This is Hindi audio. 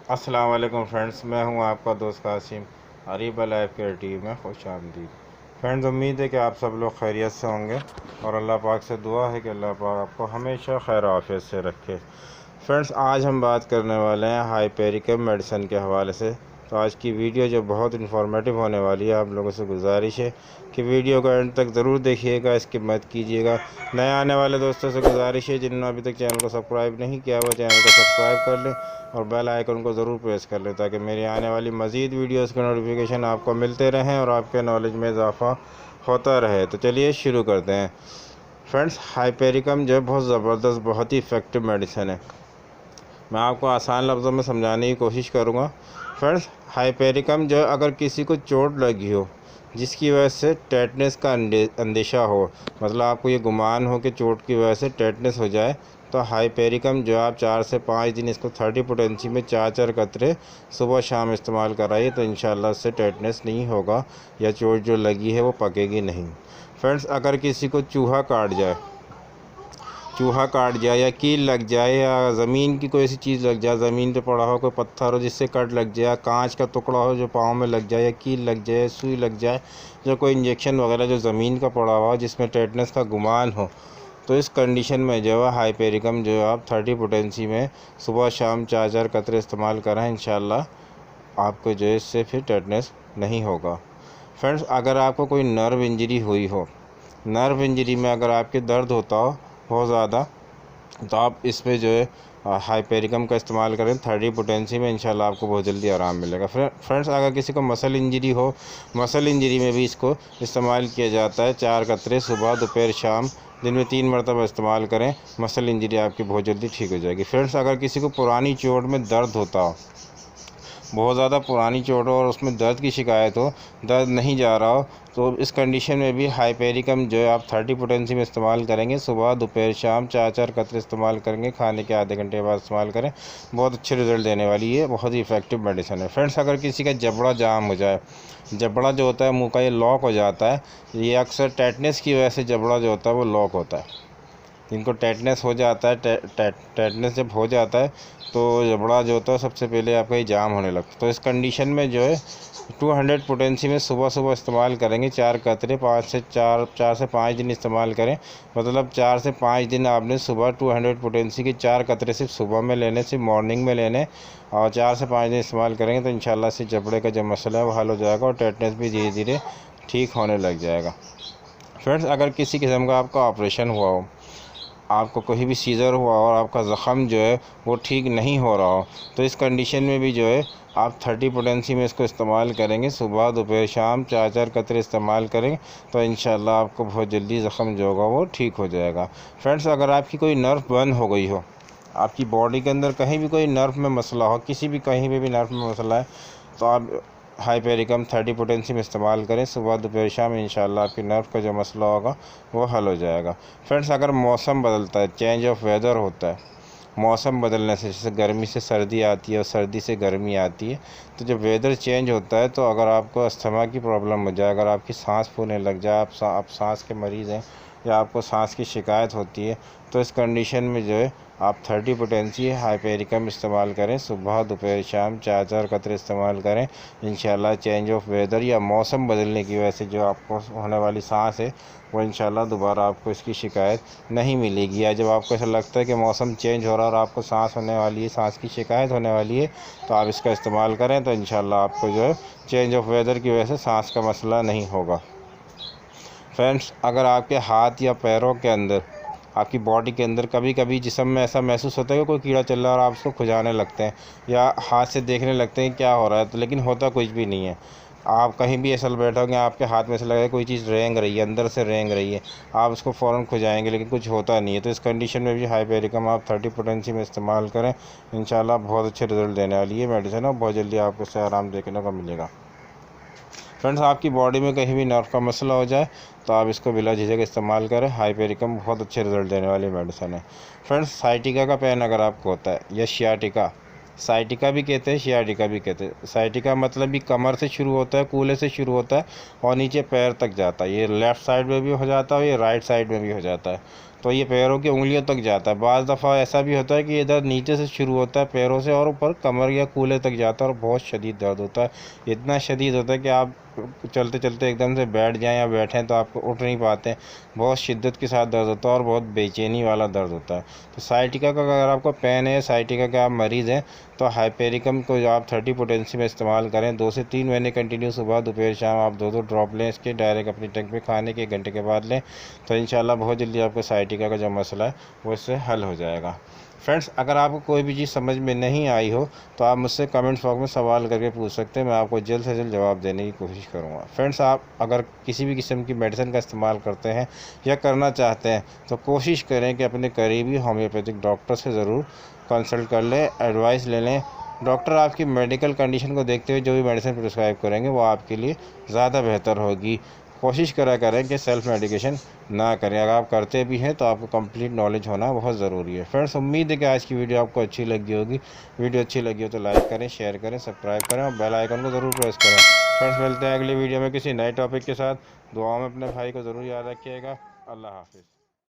अस्सलाम वालेकुम फ्रेंड्स, मैं हूं आपका दोस्त Qasim. Areeba life care TV में खुश आमदीद। फ्रेंड्स, उम्मीद है कि आप सब लोग खैरियत से होंगे और अल्लाह पाक से दुआ है कि अल्लाह पाक आपको हमेशा खैर आफियत से रखे। फ्रेंड्स, आज हम बात करने वाले हैं हाइपेरिकम मेडिसिन के हवाले से। तो आज की वीडियो जो बहुत इन्फॉर्मेटिव होने वाली है, आप लोगों से गुजारिश है कि वीडियो को एंड तक ज़रूर देखिएगा, स्किप मत कीजिएगा। नए आने वाले दोस्तों से गुजारिश है जिन्होंने अभी तक चैनल को सब्सक्राइब नहीं किया वो चैनल को सब्सक्राइब कर लें और बेल आइकन को ज़रूर प्रेस कर लें ताकि मेरी आने वाली मज़ीद वीडियोज़ के नोटिफिकेशन आपको मिलते रहें और आपके नॉलेज में इजाफ़ा होता रहे। तो चलिए शुरू करते हैं। फ्रेंड्स, हाइपेरिकम जो है बहुत ज़बरदस्त, बहुत ही इफ़ेक्टिव मेडिसिन है। मैं आपको आसान लफ्ज़ों में समझाने की कोशिश करूँगा। फ्रेंड्स, हाइपेरिकम जो है अगर किसी को चोट लगी हो जिसकी वजह से टेटनस का अंदेशा हो, मतलब आपको ये गुमान हो कि चोट की वजह से टेटनस हो जाए, तो हाइपेरिकम जो आप 4 से 5 दिन इसको 30 पोटेंसी में 4 कतरे सुबह शाम इस्तेमाल कराइए तो इंशाल्लाह इससे टेटनस नहीं होगा या चोट जो लगी है वो पकेगी नहीं। फ्रेंड्स, अगर किसी को चूहा काट जाए या कील लग जाए या ज़मीन की कोई ऐसी चीज़ लग जाए, ज़मीन पे पड़ा हो कोई पत्थर हो जिससे कट लग जाए, कांच का टुकड़ा हो जो पाँव में लग जाए या कील लग जाए, सुई लग जाए, जो कोई इंजेक्शन वगैरह जो ज़मीन का पड़ा हुआ हो जिसमें टेटनस का गुमान हो, तो इस कंडीशन में जो है हाइपेरिकम जो है आप 30 पोटेंसी में सुबह शाम 4 कतरे इस्तेमाल करें, इंशाल्लाह आपको जो है इससे फिर टेटनस नहीं होगा। फ्रेंड्स, अगर आपको कोई नर्व इंजरी हुई हो, नर्व इंजरी में अगर आपके दर्द होता हो बहुत ज़्यादा, तो आप इसमें जो है हाइपेरिकम का इस्तेमाल करें 30 पोटेंसी में, इंशाल्लाह आपको बहुत जल्दी आराम मिलेगा। फ्रेंड्स, अगर किसी को मसल इंजरी हो, मसल इंजरी में भी इसको इस्तेमाल किया जाता है। 4 कतरे सुबह दोपहर शाम दिन में 3 मरतबा इस्तेमाल करें, मसल इंजरी आपकी बहुत जल्दी ठीक हो जाएगी। फ्रेंड्स, अगर किसी को पुरानी चोट में दर्द होता हो, बहुत ज़्यादा पुरानी चोट हो और उसमें दर्द की शिकायत हो, दर्द नहीं जा रहा हो, तो इस कंडीशन में भी हाइपेरिकम जो है आप 30 पोटेंसी में इस्तेमाल करेंगे, सुबह दोपहर शाम 4 कतरे इस्तेमाल करेंगे, खाने के आधे घंटे बाद इस्तेमाल करें, बहुत अच्छे रिजल्ट देने वाली है, बहुत ही इफेक्टिव मेडिसिन है। फ्रेंड्स, अगर किसी का जबड़ा जाम हो जाए, जबड़ा जो होता है मुँह का ये लॉक हो जाता है, ये अक्सर टेटनस की वजह से जबड़ा जो होता है वो लॉक होता है। जिनको टेटनस हो जाता है, टेटनस जब हो जाता है तो जबड़ा जो होता है सबसे पहले आपका ये जाम होने लगता है। तो इस कंडीशन में जो है 200 पोटेंसी में सुबह सुबह इस्तेमाल करेंगे, 4 कतरे 4 से 5 दिन इस्तेमाल करें, मतलब 4 से 5 दिन आपने सुबह 200 पोटेंसी के 4 कतरे सिर्फ सुबह में लेने, सिर्फ मॉर्निंग में लेने और 4 से 5 दिन इस्तेमाल करेंगे तो इंशाल्लाह से जबड़े का जो मसला है वो हल हो जाएगा और टेटनस भी धीरे धीरे ठीक होने लग जाएगा। फ्रेंड्स, अगर किसी किस्म का आपका ऑपरेशन हुआ हो, आपको कोई भी सीज़र हुआ और आपका ज़ख़म जो है वो ठीक नहीं हो रहा हो, तो इस कंडीशन में भी जो है आप 30 पोटेंसी में इसको इस्तेमाल करेंगे, सुबह दोपहर शाम 4 कतरे इस्तेमाल करेंगे तो इंशाल्लाह आपको बहुत जल्दी ज़ख़म जो होगा वो ठीक हो जाएगा। फ्रेंड्स, अगर आपकी कोई नर्व बंद हो गई हो, आपकी बॉडी के अंदर कहीं भी कोई नर्व में मसला हो, किसी भी कहीं पे भी नर्व में मसला है, तो आप हाइपेरिकम 30 पोटेंसी में इस्तेमाल करें, सुबह दोपहर शाम, इंशाल्लाह आपकी नर्व का जो मसला होगा वो हल हो जाएगा। फ्रेंड्स, अगर मौसम बदलता है, चेंज ऑफ वेदर होता है, मौसम बदलने से जैसे गर्मी से सर्दी आती है और सर्दी से गर्मी आती है, तो जब वेदर चेंज होता है तो अगर आपको अस्थमा की प्रॉब्लम हो जाए, अगर आपकी सांस फूलने लग जाए, आप सांस के मरीज़ हैं या आपको सांस की शिकायत होती है, तो इस कंडीशन में जो है आप 30 पोटेंसी हाइपेरिकम इस्तेमाल करें, सुबह दोपहर शाम 4 कतरे इस्तेमाल करें, इंशाल्लाह चेंज ऑफ वेदर या मौसम बदलने की वजह से जो आपको होने वाली सांस है वो इंशाल्लाह दोबारा आपको इसकी शिकायत नहीं मिलेगी। या जब आपको ऐसा लगता है कि मौसम चेंज हो रहा है और आपको सांस होने वाली है, सांस की शिकायत होने वाली है, तो आप इसका इस्तेमाल करें तो इंशाल्लाह आपको जो है चेंज ऑफ वेदर की वजह से सांस का मसला नहीं होगा। फ्रेंड्स, अगर आपके हाथ या पैरों के अंदर, आपकी बॉडी के अंदर कभी कभी जिस्म में ऐसा महसूस होता है कि कोई कीड़ा चल रहा है और आप उसको खुजाने लगते हैं या हाथ से देखने लगते हैं क्या हो रहा है, तो लेकिन होता कुछ भी नहीं है, आप कहीं भी ऐसा बैठोगे आपके हाथ में ऐसा लगेगा कोई चीज़ रेंग रही है, अंदर से रेंग रही है, आप उसको फ़ौरन खुजाएंगे लेकिन कुछ होता नहीं है, तो इस कंडीशन में भी हाइपेरिकम आप 30 पोटेंसी में इस्तेमाल करें, इंशाल्लाह बहुत अच्छे रिजल्ट देने वाली है मेडिसिन और बहुत जल्दी आपको इससे आराम देखने को मिलेगा। फ्रेंड्स, आपकी बॉडी में कहीं भी नर्व का मसला हो जाए तो आप इसको बिला झिझक इस्तेमाल करें, हाइपेरिकम बहुत अच्छे रिजल्ट देने वाली मेडिसिन है। फ्रेंड्स, साइटिका का पेन अगर आपको होता है या शियाटिका, साइटिका भी कहते हैं शियाटिका भी कहते हैं, साइटिका मतलब भी कमर से शुरू होता है, कूल्हे से शुरू होता है और नीचे पैर तक जाता है, ये लेफ़्ट साइड में भी हो जाता है और ये राइट साइड में भी हो जाता है, तो ये पैरों की उंगलियों तक जाता है। बाज़ दफ़ा ऐसा भी होता है कि ये दर्द नीचे से शुरू होता है पैरों से और ऊपर कमर या कूल्हे तक जाता है और बहुत शदीद दर्द होता है। इतना शदीद होता है कि आप चलते चलते एकदम से बैठ जाएं या बैठें तो आप उठ नहीं पाते हैं। बहुत शिद्दत के साथ दर्द होता है और बहुत बेचैनी वाला दर्द होता है। तो साइटिका का अगर आपको पेन है, साइटिका के आप मरीज़ हैं, तो हाइपेरिकम को आप 30 पोटेंसी में इस्तेमाल करें। 2 से 3 महीने कंटिन्यू सुबह दोपहर शाम आप 2-2 ड्रॉप लें इसके, डायरेक्ट अपनी टंग पे खाने के 1 घंटे के बाद लें। तो इंशाल्लाह बहुत जल्दी आपको साइटिका का जो मसला है वो इससे हल हो जाएगा। फ्रेंड्स, अगर आपको कोई भी चीज़ समझ में नहीं आई हो तो आप मुझसे कमेंट्स बॉक्स में सवाल करके पूछ सकते हैं। मैं आपको जल्द से जल्द जवाब देने की कोशिश करूँगा। फ्रेंड्स, आप अगर किसी भी किस्म की मेडिसिन का इस्तेमाल करते हैं या करना चाहते हैं तो कोशिश करें कि अपने करीबी होम्योपैथिक डॉक्टर से ज़रूर कंसल्ट कर लें, एडवाइस ले लें। डॉक्टर आपकी मेडिकल कंडीशन को देखते हुए जो भी मेडिसिन प्रिस्क्राइब करेंगे वो आपके लिए ज़्यादा बेहतर होगी। कोशिश करा करें कि सेल्फ़ मेडिकेशन ना करें। अगर आप करते भी हैं तो आपको कंप्लीट नॉलेज होना बहुत ज़रूरी है। फ्रेंड्स, उम्मीद है कि आज की वीडियो आपको अच्छी लगी होगी। वीडियो अच्छी लगी हो तो लाइक करें, शेयर करें, सब्सक्राइब करें और बेल आइकन को ज़रूर प्रेस करें। फ्रेंड्स, मिलते हैं अगली वीडियो में किसी नए टॉपिक के साथ। दुआ में अपने भाई को ज़रूर याद रखिएगा। अल्लाह हाफिज़।